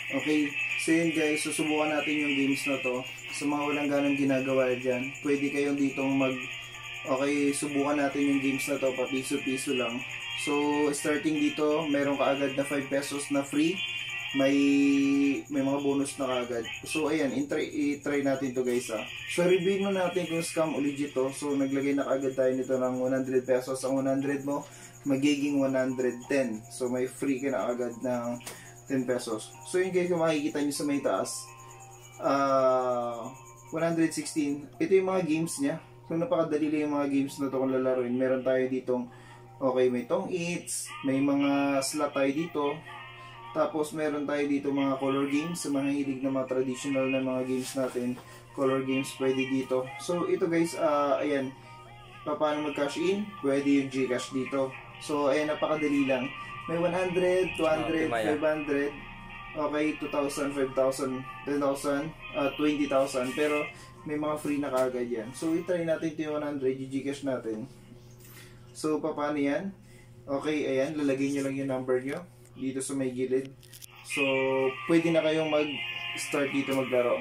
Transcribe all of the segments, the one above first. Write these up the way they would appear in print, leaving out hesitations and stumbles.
Okay, so yun guys, susubukan natin yung games na to. Sa mga walang ganang ginagawa dyan, pwede kayong ditong okay, subukan natin yung games na to, papiso-piso lang. So, starting dito, meron ka agad na 5 pesos na free. May mga bonus na kaagad. So, ayan, i-try natin to guys ha. So, review na natin kung scam o legit to. So, naglagay na kaagad tayo nito ng 100 pesos. Ang 100 mo, magiging 110. So, may free ka na agad ng 10 pesos. So yun guys, kung makikita nyo sa may taas, 116. Ito yung mga games niya. So napakadali lang yung mga games na to kung lalaroin. Meron tayo ditong, okay, may tong eats, may mga slot tayo dito. Tapos meron tayo dito mga color games. Sa mga hilig na mga traditional na mga games natin, color games pwede dito. So ito guys, ayan, paano mag-cash in? Pwede yung Gcash dito. So ayan, napakadali lang. May 100, 200, 500, okay, 2,000, 5,000, 10,000, 20,000. Pero may mga free na kagad yan. So, i-try natin ito yung 100, i-Gcash natin. So, paano yan? Okay, ayan, lalagay nyo lang yung number nyo dito sa may gilid. So, pwede na kayong mag-start dito maglaro.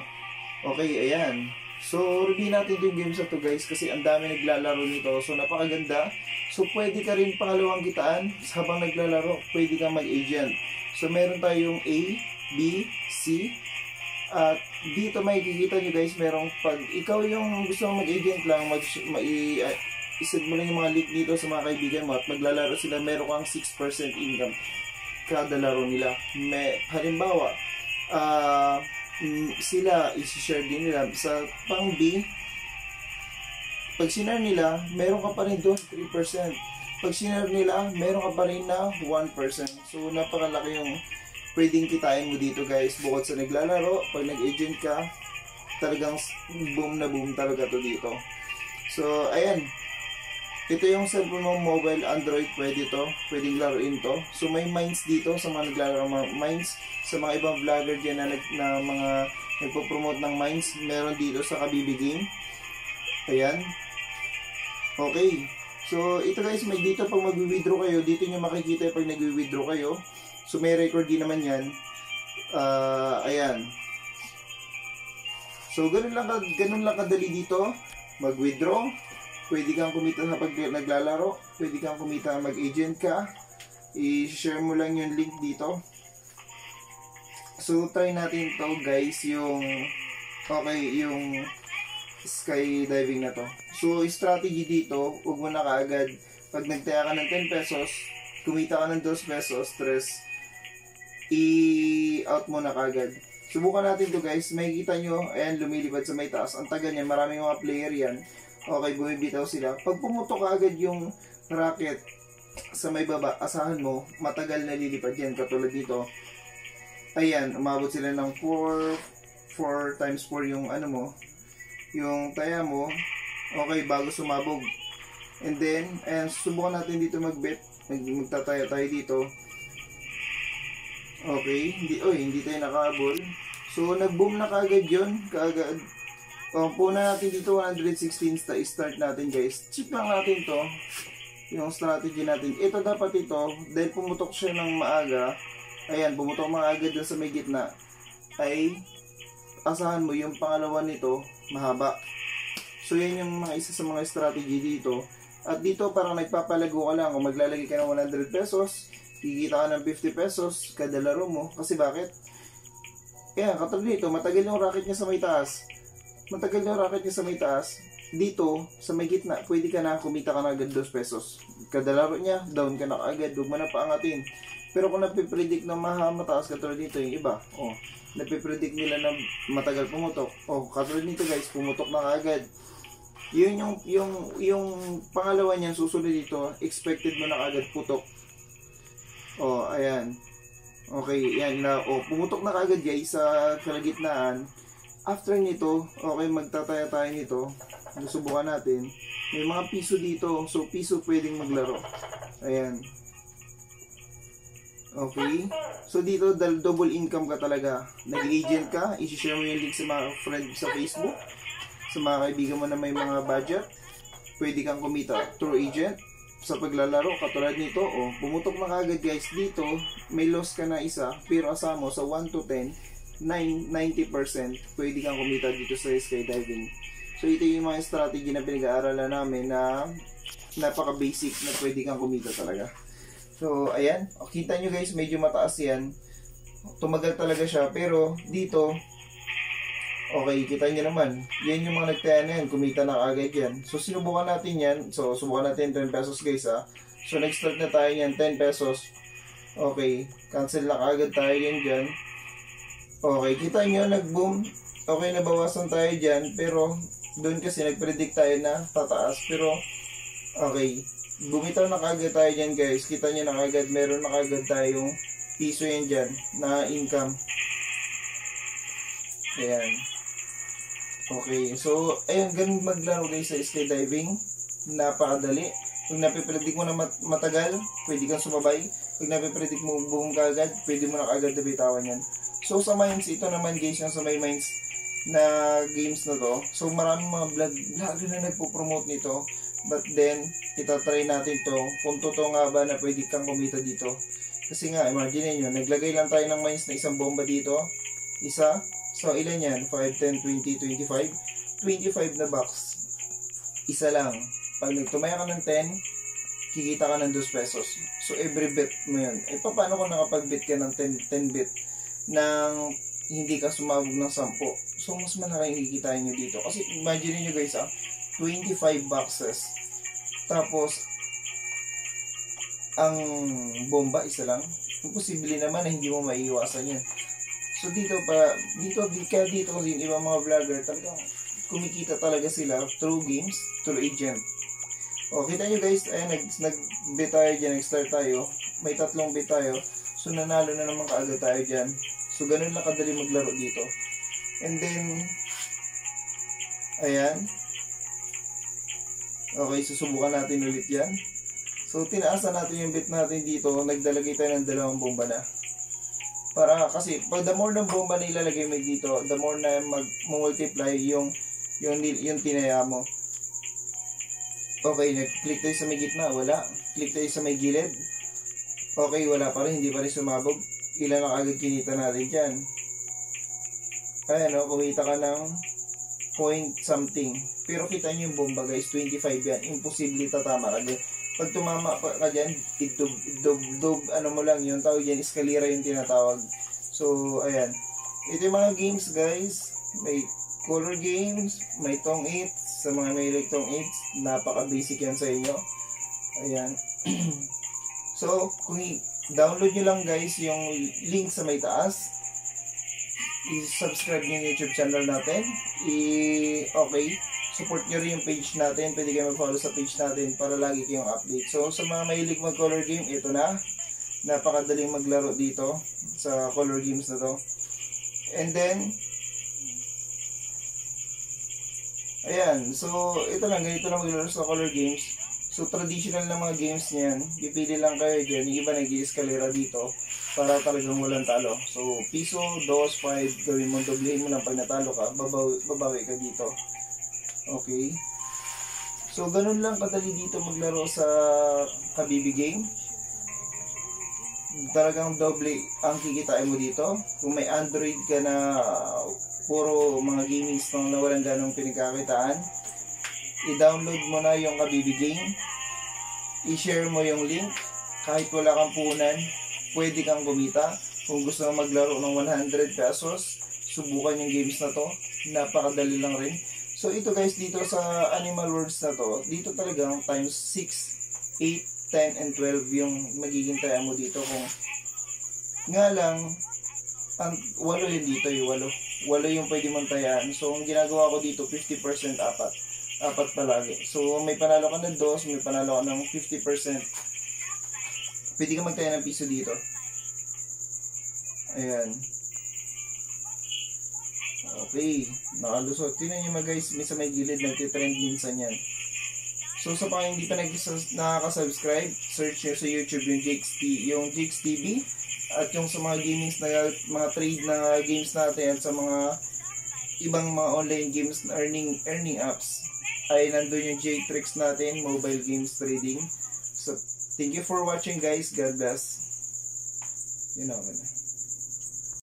Okay, ayan. So, review natin yung games na to guys kasi ang dami naglalaro nito. So, napakaganda. So, pwede ka rin pangalawang kitaan habang naglalaro. Pwede kang mag-agent. So, meron tayong A, B, C. At dito makikita nyo guys, merong pag ikaw yung gusto mong mag-agent lang, isend mo lang yung mga link dito sa mga kaibigan mo at maglalaro sila, meron kang 6% income kada laro nila. Halimbawa, sila isi-share din nila sa pang B. Pag sinare nila, meron ka pa rin doon 3%. Pag sinare nila, meron ka pa rin na 1%. So napakalaki yung pwedeng kitain mo dito guys. Bukod sa naglalaro, pag nag-agent ka, talagang boom na boom talaga to dito. So ayan, ito yung cellphone mo, mobile, Android, pwede to, pwedeng laruin to. So may mines dito sa mga naglalaro ng mines. Sa mga ibang vlogger dyan na mga nagpo-promote ng mines, meron dito sa Kabibi Game. Ayan. Okay. So, ito guys, may dito pag mag-withdraw kayo, dito nyo makikita pag nag-withdraw kayo. So, may record din naman yan. Ayan. So, ganun lang kadali dito. Mag-withdraw. Pwede kang kumita sa pag naglalaro. Pwede kang kumita mag-agent ka. I-share mo lang yung link dito. So, try natin to guys, yung skydiving na to. So, strategy dito, huwag mo na kaagad, pag nagtaya ka ng 10 pesos, kumita ka ng 2 pesos, stress, i-out mo na kaagad. Subukan natin to guys, makikita nyo, ayan, lumilipad sa may taas, ang taga niyan, maraming mga player yan. Okay, bumibitaw sila. Pag pumutok kaagad yung racket sa may baba, asahan mo, matagal na lilipad yan, katulad dito. Ayan, umabot sila ng 4 times 4 yung ano mo, yung taya mo. Okay, bago sumabog. And then, ayan, subukan natin dito mag-bet. Magtataya tayo dito. Okay, hindi tayo nakahabol. So, nag-boom na kaagad yun. Kaagad. Puna natin dito 116, start natin guys. Check lang natin to. Yung strategy natin. Ito dapat ito, dahil pumutok siya ng maaga. Ayan, pumutok maaga dun sa may gitna. Ay, asahan mo yung pangalawa nito, mahaba. So yan yung mga isa sa mga strategy dito. At dito parang nagpapalago ka lang. Kung maglalagay ka ng 100 pesos, kikita ka ng 50 pesos kada laro mo. Kasi bakit? Kaya katulad nito, matagal yung racket niya sa may taas. Matagal yung racket niya sa may taas. Dito, sa may gitna, pwede ka na kumita ka na agad 2 pesos. Kada laro niya, down ka na agad. Huwag mo na paangatin. Pero kung napipredict na mataas katulad nito yung iba, napipredict nila na matagal pumutok. Katulad nito guys, pumutok na agad. Yun yung pangalawa niyan, susunod dito, expected mo na agad putok. Ayan. Okay, yan na. Pumutok na agad guys sa kalagitnaan. After nito, okay, magtataya tayo nito. Subukan natin. May mga piso dito. So, piso pwedeng maglaro. Ayan. Okay. So, dito, double income ka talaga. Nag-agent ka. I-share mo yung link sa mga friends sa Facebook. Sa mga kaibigan mo na may mga budget. Pwede kang kumita through agent. sa paglalaro katulad nito, pumutok na kagad guys dito, may loss ka na isa, pero asama mo sa 1 to 10, 90% pwede kang kumita dito sa skydiving. So ito yung mga strategy na pinag-aaralan namin na napaka basic na pwede kang kumita talaga. So ayan, kita nyo guys, medyo mataas yan, tumagal talaga siya, pero dito okay, kita nyo naman, yan yung mga nagtaya na yan, kumita na agad yan. So sinubukan natin yan, so subukan natin 10 pesos guys ha. So nag-start na tayo yan, 10 pesos. Okay, cancel na agad tayo yan dyan. Okay, kita nyo, nag-boom. Okay, nabawasan tayo dyan, pero doon kasi nag-predict tayo na tataas. Pero okay, bumitaw na kagad tayo dyan guys. Kita nyo na kagad, meron na kagad tayong piso yan dyan na income. Ayan. Okay, so ayun, ganun maglaro guys sa skydiving. Napakadali. Kung napipredict mo na matagal, pwede kang sumabay. Pag napipredict mo buong kagad, pwede mo na kagad nabitawan yan. So sa Mines, ito naman guys, yung sa may Mines na games na to. So maraming mga vlogger na nagpo-promote nito. But then, itatry natin to kung totoo nga ba na pwede kang kumita dito. Kasi nga, imagine nyo, naglagay lang tayo ng Mines na isang bomba dito. Isa. So, ilan yan? 5, 10, 20, 25. 25 na box. Isa lang. Pag nagtumaya ka ng 10, kikita ka ng 2 pesos. So, every bet mo yun. Eh, paano kung nakapag-bet ka ng 10 bet nang hindi ka sumabog ng 10? So, mas malaki yung kikitain nyo dito. Kasi, imagine nyo guys, 25 boxes. Tapos, ang bomba, isa lang. Imposible naman na hindi mo maiiwasan yan. So dito kasi yung ibang mga vlogger talagang kumikita talaga sila through games, through agent. O kita nyo guys, ayan, nag-bet tayo dyan, nag-start tayo, may 3 bet tayo, so nanalo na naman kaagad tayo dyan. So ganun lang kadali maglaro dito. And then ayan, okay, susubukan natin ulit yan. So tinaasan natin yung bet natin dito, nagdalagay tayo ng 2 bomba na. Para kasi pag the more ng bomba na ilalagay mo dito, the more na mag-multiply yung tinaya mo. Okay, nag-click tayo sa may gitna, wala. Click tayo sa may gilid. Okay, wala pa rin, hindi pa rin sumabog. Ilan ang agad kinita natin dyan. Ayan o, kumita ka ng point something. Pero kita nyo yung bomba guys, 25 yan. Imposible tatama ka dyan. Pag tumama ka dyan, ano mo lang, yung tawag dyan, escalera yung tinatawag. So, ayan. Ito yung mga games guys. May color games, may tong 8. Sa mga may tong 8, napaka-basic yan sa inyo. Ayan. So, kung download nyo lang guys yung link sa may taas. I-subscribe nyo yung YouTube channel natin. Okay. Support nyo rin yung page natin. Pwede kayo mag-follow sa page natin para lagi kayong update. So, sa mga mahilig mag-color game, ito na. Napakadaling maglaro dito sa color games na to. And then, ayan. So, ito lang. Ganito na maglaro sa color games. So, traditional na mga games niyan. Pipili lang kayo dyan. Yung iba nag-i-escalera dito para talagang walang talo. So, piso, 2, 5, gawin mo, doblehin mo lang pag natalo ka. Babawi ka dito. Okay. So, ganun lang kadali dito maglaro sa Kabibi game. Talagang doble ang kikitain mo dito. Kung may Android ka na puro mga gamings nang nawalan ganong pinagkakitaan, i-download mo na yung Kabibi game. I-share mo yung link. Kahit wala kang puhunan, pwede kang kumita. Kung gusto mo maglaro ng 100 pesos, subukan yung games na to. Napakadali lang rin. So ito guys, dito sa Animal Worlds na to, dito talagang times 6, 8, 10, and 12 yung magiging taya mo dito. Kung nga lang, 8 yun dito, yung 8 yung pwede mong tayaan. So ang ginagawa ko dito, 50% apat palagi. So may panalo ka ng 2, may panalo ka ng 50%. Pwede ka magtaya ng piso dito. Ayan. Okay, nakalusot. Tingnan nyo mga guys, may sa may gilid, nagtitrend minsan yan. So sa mga hindi pa nakaka-subscribe, search nyo sa YouTube yung Jakes TV. At yung sa mga gamings na mga trade na games natin at sa mga ibang mga online games na earning apps, ay nandun yung J-Tricks natin, mobile games trading. Thank you for watching guys. God bless. You know.